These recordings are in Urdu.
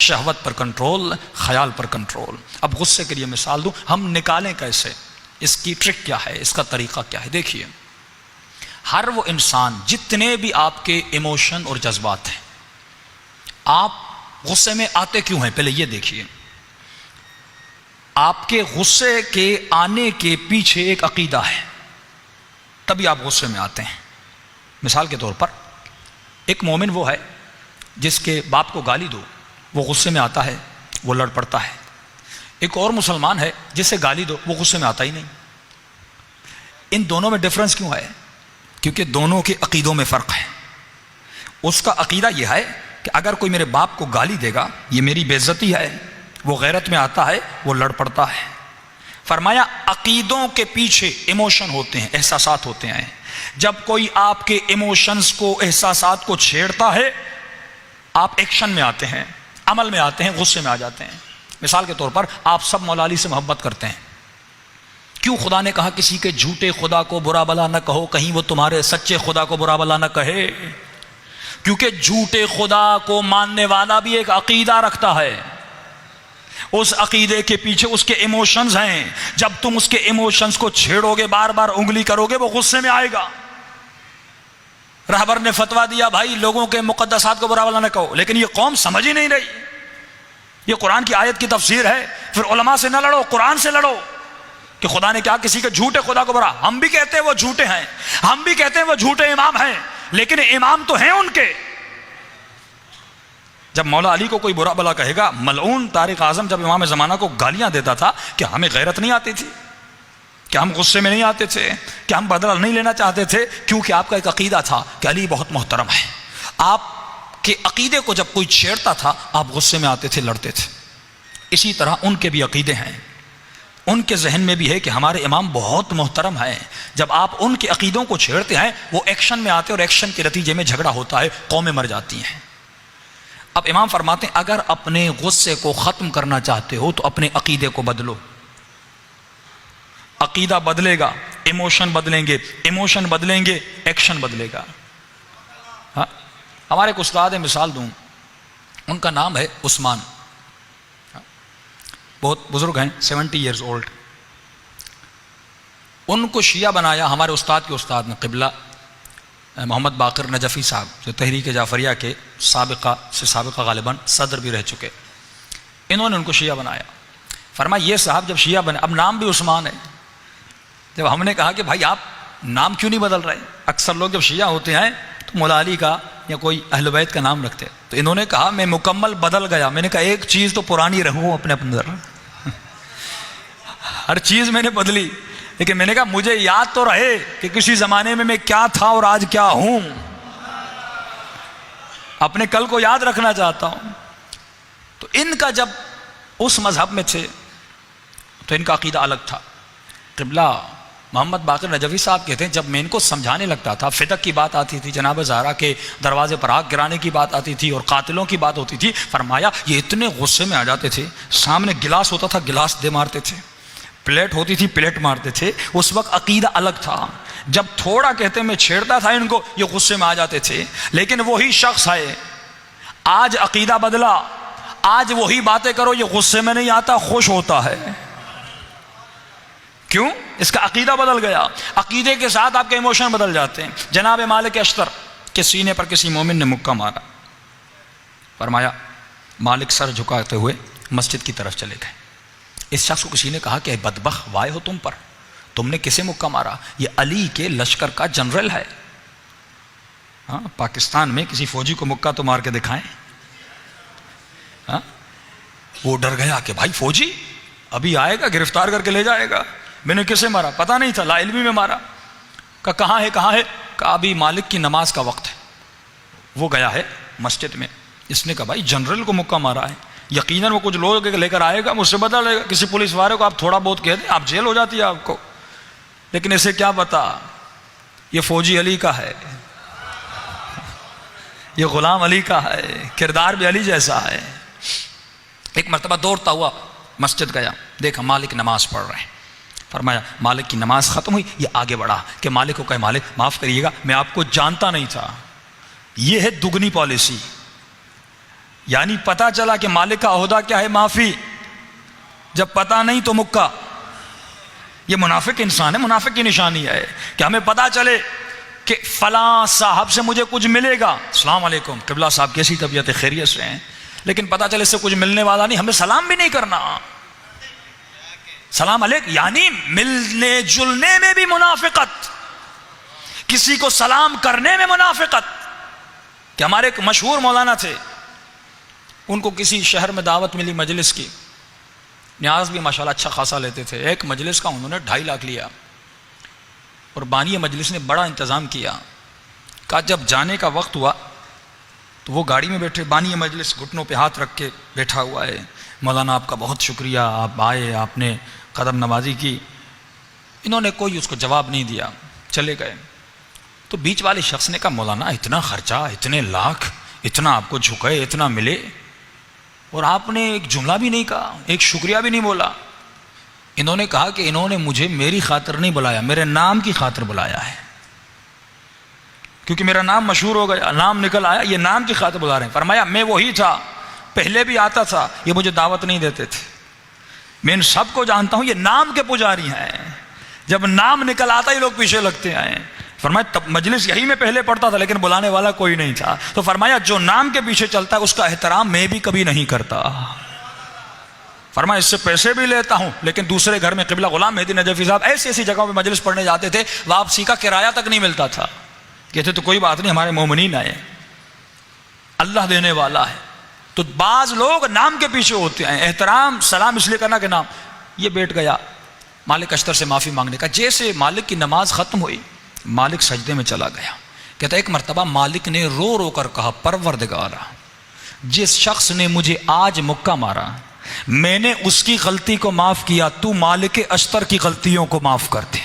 شہوت پر کنٹرول، خیال پر کنٹرول۔ اب غصے کے لیے مثال دوں، ہم نکالیں کیسے، اس کی ٹرک کیا ہے، اس کا طریقہ کیا ہے؟ دیکھیے، ہر وہ انسان، جتنے بھی آپ کے ایموشن اور جذبات ہیں، آپ غصے میں آتے کیوں ہیں؟ پہلے یہ دیکھیے، آپ کے غصے کے آنے کے پیچھے ایک عقیدہ ہے، تبھی آپ غصے میں آتے ہیں۔ مثال کے طور پر ایک مومن وہ ہے جس کے باپ کو گالی دو وہ غصے میں آتا ہے، وہ لڑ پڑتا ہے۔ ایک اور مسلمان ہے جسے گالی دو وہ غصے میں آتا ہی نہیں۔ ان دونوں میں ڈفرنس کیوں ہے؟ کیونکہ دونوں کے عقیدوں میں فرق ہے۔ اس کا عقیدہ یہ ہے کہ اگر کوئی میرے باپ کو گالی دے گا یہ میری بے عزتی ہے، وہ غیرت میں آتا ہے، وہ لڑ پڑتا ہے۔ فرمایا عقیدوں کے پیچھے ایموشن ہوتے ہیں، احساسات ہوتے ہیں۔ جب کوئی آپ کے ایموشنز کو، احساسات کو چھیڑتا ہے، آپ ایکشن میں آتے ہیں، عمل میں آتے ہیں، غصے میں آ جاتے ہیں۔ مثال کے طور پر آپ سب مولا علی سے محبت کرتے ہیں، کیوں خدا نے کہا کسی کے جھوٹے خدا کو برا بلا نہ کہو، کہیں وہ تمہارے سچے خدا کو برا بلا نہ کہے؟ کیونکہ جھوٹے خدا کو ماننے والا بھی ایک عقیدہ رکھتا ہے، اس عقیدے کے پیچھے اس کے ایموشنز ہیں۔ جب تم اس کے ایموشنز کو چھیڑو گے، بار بار انگلی کرو گے، وہ غصے میں آئے گا۔ رہبر نے فتویٰ دیا بھائی لوگوں کے مقدسات کو برا بلا نہ کہو، لیکن یہ قوم سمجھ ہی نہیں رہی، یہ قرآن کی آیت کی تفسیر ہے۔ پھر علماء سے نہ لڑو، قرآن سے لڑو کہ خدا نے کہا کسی کے جھوٹے خدا کو برا۔ ہم بھی کہتے ہیں وہ جھوٹے ہیں، ہم بھی کہتے ہیں وہ جھوٹے امام ہیں، لیکن امام تو ہیں ان کے۔ جب مولا علی کو کوئی برا بلا کہے گا، ملعون طارق اعظم جب امام زمانہ کو گالیاں دیتا تھا، کہ ہمیں غیرت نہیں آتی تھی، کہ ہم غصے میں نہیں آتے تھے، کہ ہم بدلہ نہیں لینا چاہتے تھے؟ کیونکہ آپ کا ایک عقیدہ تھا کہ علی بہت محترم ہے۔ آپ کے عقیدے کو جب کوئی چھیڑتا تھا آپ غصے میں آتے تھے، لڑتے تھے۔ اسی طرح ان کے بھی عقیدے ہیں، ان کے ذہن میں بھی ہے کہ ہمارے امام بہت محترم ہیں۔ جب آپ ان کے عقیدوں کو چھیڑتے ہیں وہ ایکشن میں آتے ہیں، اور ایکشن کے نتیجے میں جھگڑا ہوتا ہے، قومیں مر جاتی ہیں۔ اب امام فرماتے ہیں اگر اپنے غصے کو ختم کرنا چاہتے ہو تو اپنے عقیدے کو بدلو۔ عقیدہ بدلے گا، ایموشن بدلیں گے، ایموشن بدلیں گے، ایکشن بدلے گا۔ ہاں، ہمارے ایک استاد ہیں، مثال دوں، ان کا نام ہے عثمان، بہت بزرگ ہیں، 70 ایئرز اولڈ۔ ان کو شیعہ بنایا ہمارے استاد کے استاد نے، قبلہ محمد باقر نجفی صاحب، جو تحریک جعفریہ کے سابقہ غالباً صدر بھی رہ چکے، انہوں نے ان کو شیعہ بنایا۔ فرمایا یہ صاحب جب شیعہ بنے، اب نام بھی عثمان ہے، جب ہم نے کہا کہ بھائی آپ نام کیوں نہیں بدل رہے؟ اکثر لوگ جب شیعہ ہوتے ہیں تو مولا علی کا یا کوئی اہل بیت کا نام رکھتے، تو انہوں نے کہا میں مکمل بدل گیا۔ میں نے کہا ایک چیز تو پرانی رہو اپنے اندر، ہر چیز میں نے بدلی، لیکن میں نے کہا مجھے یاد تو رہے کہ کسی زمانے میں میں کیا تھا اور آج کیا ہوں، اپنے کل کو یاد رکھنا چاہتا ہوں۔ تو ان کا جب اس مذہب میں تھے تو ان کا عقیدہ الگ تھا۔ قبلہ محمد باقر نجفی صاحب کہتے ہیں جب میں ان کو سمجھانے لگتا تھا، فتق کی بات آتی تھی، جناب زہرا کے دروازے پر آگ گرانے کی بات آتی تھی اور قاتلوں کی بات ہوتی تھی، فرمایا یہ اتنے غصے میں آ جاتے تھے، سامنے گلاس ہوتا تھا گلاس دے مارتے تھے، پلیٹ ہوتی تھی پلیٹ مارتے تھے۔ اس وقت عقیدہ الگ تھا، جب تھوڑا کہتے میں چھیڑتا تھا ان کو یہ غصے میں آ جاتے تھے۔ لیکن وہی شخص ہے، آج عقیدہ بدلا، آج وہی باتیں کرو یہ غصے میں نہیں آتا، خوش ہوتا ہے۔ کیوں؟ اس کا عقیدہ بدل گیا۔ عقیدے کے ساتھ آپ کے ایموشن بدل جاتے ہیں۔ جناب مالک اشتر کے سینے پر کسی مومن نے مکہ مارا، فرمایا مالک سر جھکاتے ہوئے مسجد کی طرف چلے گئے۔ اس شخص کو کسی نے کہا کہ بدبخت وائے ہو تم پر، تم نے کسے مکہ مارا؟ یہ علی کے لشکر کا جنرل ہے۔ ہاں، پاکستان میں کسی فوجی کو مکہ تو مار کے دکھائیں۔ ہاں، وہ ڈر گیا کہ بھائی فوجی ابھی آئے گا گرفتار کر کے لے جائے گا، میں نے کسے مارا؟ پتہ نہیں تھا، لا علمی میں مارا۔ کہاں ہے کہاں ہے؟ کہا ابھی مالک کی نماز کا وقت ہے۔ وہ گیا ہے مسجد میں، اس نے کہا بھائی جنرل کو مکہ مارا ہے، یقیناً وہ کچھ لوگ لے کر آئے گا، مجھ سے بدلا لے گا۔ کسی پولیس والے کو آپ تھوڑا بہت کہہ دیں آپ جیل ہو جاتی ہے آپ کو، لیکن اسے کیا پتا یہ فوجی علی کا ہے، یہ غلام علی کا ہے، کردار بھی علی جیسا ہے۔ ایک مرتبہ دوڑتا ہوا مسجد گیا، دیکھا مالک نماز پڑھ رہے ہیں۔ فرمایا مالک کی نماز ختم ہوئی، یہ آگے بڑھا کہ مالک کو کہے مالک معاف کریے گا، میں آپ کو جانتا نہیں تھا۔ یہ ہے دگنی پالیسی، یعنی پتا چلا کہ مالک کا عہدہ کیا ہے؟ معافی. جب پتا نہیں تو مکہ. یہ منافق انسان ہے، منافق کی نشانی ہے کہ ہمیں پتا چلے کہ فلاں صاحب سے مجھے کچھ ملے گا. السلام علیکم قبلہ صاحب، کیسی طبیعت ہے؟ خیریت سے ہیں؟ لیکن پتا چلے اس سے کچھ ملنے والا نہیں، ہمیں سلام بھی نہیں کرنا. سلام علیکم یعنی ملنے جلنے میں بھی منافقت، کسی کو سلام کرنے میں منافقت. کہ ہمارے ایک مشہور مولانا تھے، ان کو کسی شہر میں دعوت ملی مجلس کی، نیاز بھی ماشاءاللہ اچھا خاصا لیتے تھے. ایک مجلس کا انہوں نے 2.5 لاکھ لیا، اور بانی مجلس نے بڑا انتظام کیا. کہا جب جانے کا وقت ہوا تو وہ گاڑی میں بیٹھے، بانی مجلس گھٹنوں پہ ہاتھ رکھ کے بیٹھا ہوا ہے. مولانا آپ کا بہت شکریہ، آپ آئے، آپ نے قدم نوازی کی. انہوں نے کوئی اس کو جواب نہیں دیا، چلے گئے. تو بیچ والے شخص نے کہا مولانا اتنا خرچہ، اتنے لاکھ، اتنا آپ کو جھکے، اتنا ملے، اور آپ نے ایک جملہ بھی نہیں کہا، ایک شکریہ بھی نہیں بولا. انہوں نے کہا کہ انہوں نے مجھے میری خاطر نہیں بلایا، میرے نام کی خاطر بلایا ہے، کیونکہ میرا نام مشہور ہو گیا، نام نکل آیا، یہ نام کی خاطر بلا رہے ہیں. فرمایا میں وہی تھا، پہلے بھی آتا تھا، یہ مجھے دعوت نہیں دیتے تھے، میں ان سب کو جانتا ہوں، یہ نام کے پجاری ہیں، جب نام نکل آتا یہ لوگ پیچھے لگتے ہیں. فرمایا تب مجلس یہی میں پہلے پڑھتا تھا لیکن بلانے والا کوئی نہیں تھا. تو فرمایا جو نام کے پیچھے چلتا ہے اس کا احترام میں بھی کبھی نہیں کرتا. فرمایا اس سے پیسے بھی لیتا ہوں، لیکن دوسرے گھر میں قبلہ غلام مہدی نجفی صاحب ایسی ایسی جگہوں پہ مجلس پڑھنے جاتے تھے، واپسی کا کرایہ تک نہیں ملتا تھا. کہتے تو کوئی بات نہیں، ہمارے مومنین آئے، اللہ دینے والا ہے. تو بعض لوگ نام کے پیچھے ہوتے ہیں، احترام سلام اس لیے کرنا کہ نام. یہ بیٹھ گیا مالک اشتر سے معافی مانگنے کا. جیسے مالک کی نماز ختم ہوئی، مالک سجدے میں چلا گیا. کہتا ایک مرتبہ مالک نے رو رو کر کہا پروردگارا، جس شخص نے مجھے آج مکہ مارا میں نے اس کی غلطی کو معاف کیا، تو مالک اشتر کی غلطیوں کو معاف کر دے.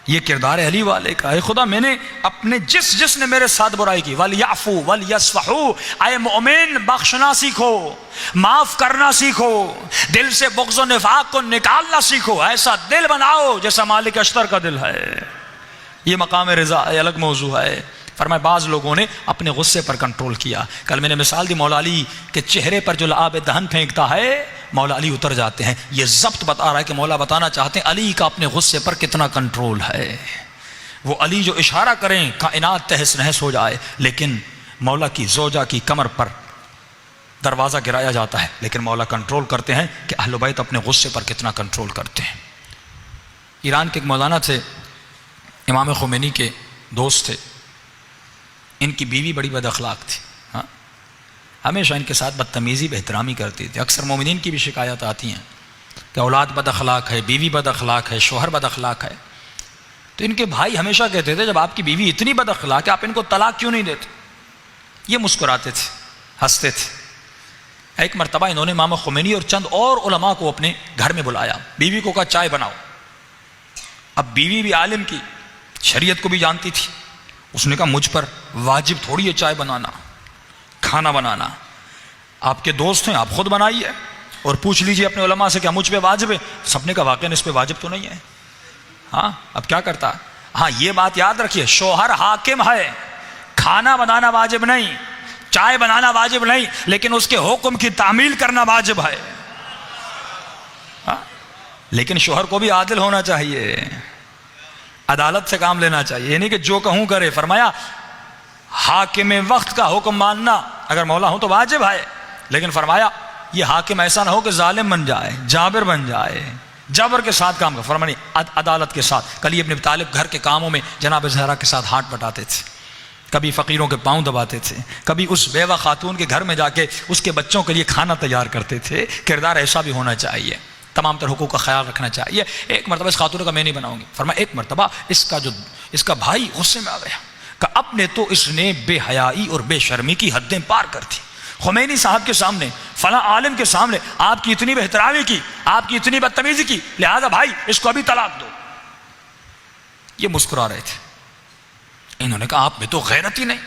یہ کردار علی والے کا ہے. خدا میں نے اپنے جس نے میرے ساتھ برائی کی، وَلْيَعْفُوا وَلْيَصْفَحُوا، اے مومن بخشنا سیکھو، معاف کرنا سیکھو، دل سے بغض و نفاق کو نکالنا سیکھو. ایسا دل بناؤ جیسا مالک اشتر کا دل ہے. یہ مقام رضا الگ موضوع ہے. فرمایا بعض لوگوں نے اپنے غصے پر کنٹرول کیا. کل میں نے مثال دی مولا علی کے چہرے پر جو لعاب دہن پھینکتا ہے مولا علی اتر جاتے ہیں. یہ ضبط بتا رہا ہے کہ مولا بتانا چاہتے ہیں علی کا اپنے غصے پر کتنا کنٹرول ہے. وہ علی جو اشارہ کریں کائنات تہس نہس ہو جائے، لیکن مولا کی زوجہ کی کمر پر دروازہ گرایا جاتا ہے، لیکن مولا کنٹرول کرتے ہیں کہ اہل بیت اپنے غصے پر کتنا کنٹرول کرتے ہیں. ایران کے ایک مولانا تھے، امام خمینی کے دوست تھے. ان کی بیوی بڑی بد اخلاق تھی، ہمیشہ ان کے ساتھ بدتمیزی بے احترامی کرتی تھی. اکثر مومنین کی بھی شکایت آتی ہیں کہ اولاد بد اخلاق ہے، بیوی بد اخلاق ہے، شوہر بد اخلاق ہے. تو ان کے بھائی ہمیشہ کہتے تھے جب آپ کی بیوی اتنی بد اخلاق ہے آپ ان کو طلاق کیوں نہیں دیتے؟ یہ مسکراتے تھے، ہنستے تھے. ایک مرتبہ انہوں نے امام خمینی اور چند اور علماء کو اپنے گھر میں بلایا. بیوی کو کہا چائے بناؤ. اب بیوی بھی عالم کی، شریعت کو بھی جانتی تھی. اس نے کہا مجھ پر واجب تھوڑی ہے چائے بنانا، کھانا بنانا. آپ کے دوست ہیں، آپ خود بنائیے اور پوچھ لیجئے اپنے علماء سے کیا مجھ پہ واجب ہے. سب نے کہا واقعاً اس پہ واجب تو نہیں ہے. ہاں اب کیا کرتا؟ ہاں یہ بات یاد رکھیے، شوہر حاکم ہے، کھانا بنانا واجب نہیں، چائے بنانا واجب نہیں، لیکن اس کے حکم کی تعمیل کرنا واجب ہے. لیکن شوہر کو بھی عادل ہونا چاہیے، عدالت سے کام لینا چاہیے، یعنی کہ جو کہوں کرے. فرمایا حاکم وقت کا حکم ماننا اگر مولا ہو تو واجب ہے، لیکن فرمایا یہ حاکم ایسا نہ ہو کہ ظالم بن جائے، جابر بن جائے، جبر کے ساتھ کام کر. فرمایا عدالت کے ساتھ. کلی ابن طالب گھر کے کاموں میں جناب زہرا کے ساتھ ہاتھ بٹاتے تھے، کبھی فقیروں کے پاؤں دباتے تھے، کبھی اس بیوہ خاتون کے گھر میں جا کے اس کے بچوں کے لیے کھانا تیار کرتے تھے. کردار ایسا بھی ہونا چاہیے، تمام تر حقوق کا خیال رکھنا چاہیے. ایک مرتبہ اس خاتون کا میں نہیں بناؤں گی. فرمایا ایک مرتبہ اس کا بھائی غصے میں آ گیا کہ اب نے تو اس نے بے حیائی اور بے شرمی کی حدیں پار کر دی. خمینی صاحب کے سامنے، فلاں عالم کے سامنے آپ کی اتنی بے احترامی کی، آپ کی اتنی بدتمیزی کی، لہذا بھائی اس کو ابھی طلاق دو. یہ مسکرا رہے تھے. انہوں نے کہا آپ میں تو غیرت ہی نہیں،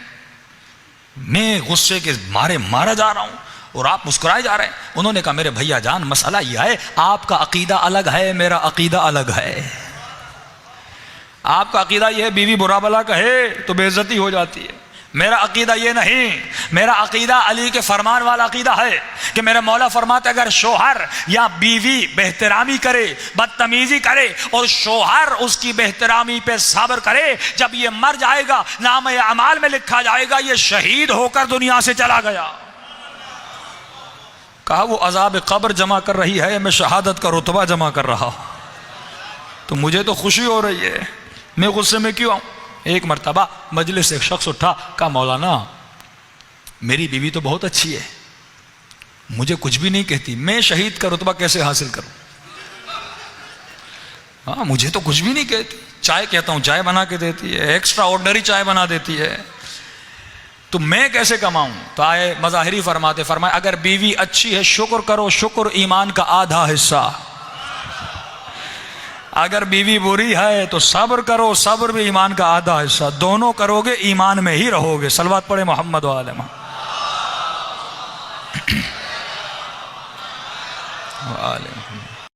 میں غصے کے مارے مارا جا رہا ہوں اور آپ مسکرائے جا رہے ہیں. انہوں نے کہا میرے بھیا جان مسئلہ یہ ہے آپ کا عقیدہ الگ ہے، میرا عقیدہ الگ ہے. آپ کا عقیدہ یہ ہے بیوی برا بلا کہے تو بے عزتی ہو جاتی ہے، میرا عقیدہ یہ نہیں، میرا عقیدہ علی کے فرمان والا عقیدہ ہے کہ میرا مولا فرماتے اگر شوہر یا بیوی بہترامی کرے، بدتمیزی کرے اور شوہر اس کی بہترامی پہ صبر کرے، جب یہ مر جائے گا نام اعمال میں لکھا جائے گا یہ شہید ہو کر دنیا سے چلا گیا۔ کہا وہ عذاب قبر جمع کر رہی ہے، میں شہادت کا رتبہ جمع کر رہا ہوں، تو مجھے تو خوشی ہو رہی ہے، میں غصے میں کیوں آؤں؟ ایک مرتبہ مجلس سے ایک شخص اٹھا، کہا مولانا میری بیوی تو بہت اچھی ہے، مجھے کچھ بھی نہیں کہتی، میں شہید کا رتبہ کیسے حاصل کروں؟ ہاں مجھے تو کچھ بھی نہیں کہتی، چائے کہتا ہوں چائے بنا کے دیتی ہے، ایکسٹرا آرڈنری چائے بنا دیتی ہے، تو میں کیسے کماؤں؟ تو آئے مظاہری فرمائے اگر بیوی اچھی ہے شکر کرو، شکر ایمان کا آدھا حصہ، اگر بیوی بری ہے تو صبر کرو، صبر بھی ایمان کا آدھا حصہ، دونوں کرو گے ایمان میں ہی رہو گے۔ صلوات پڑھے محمد و آل محمد۔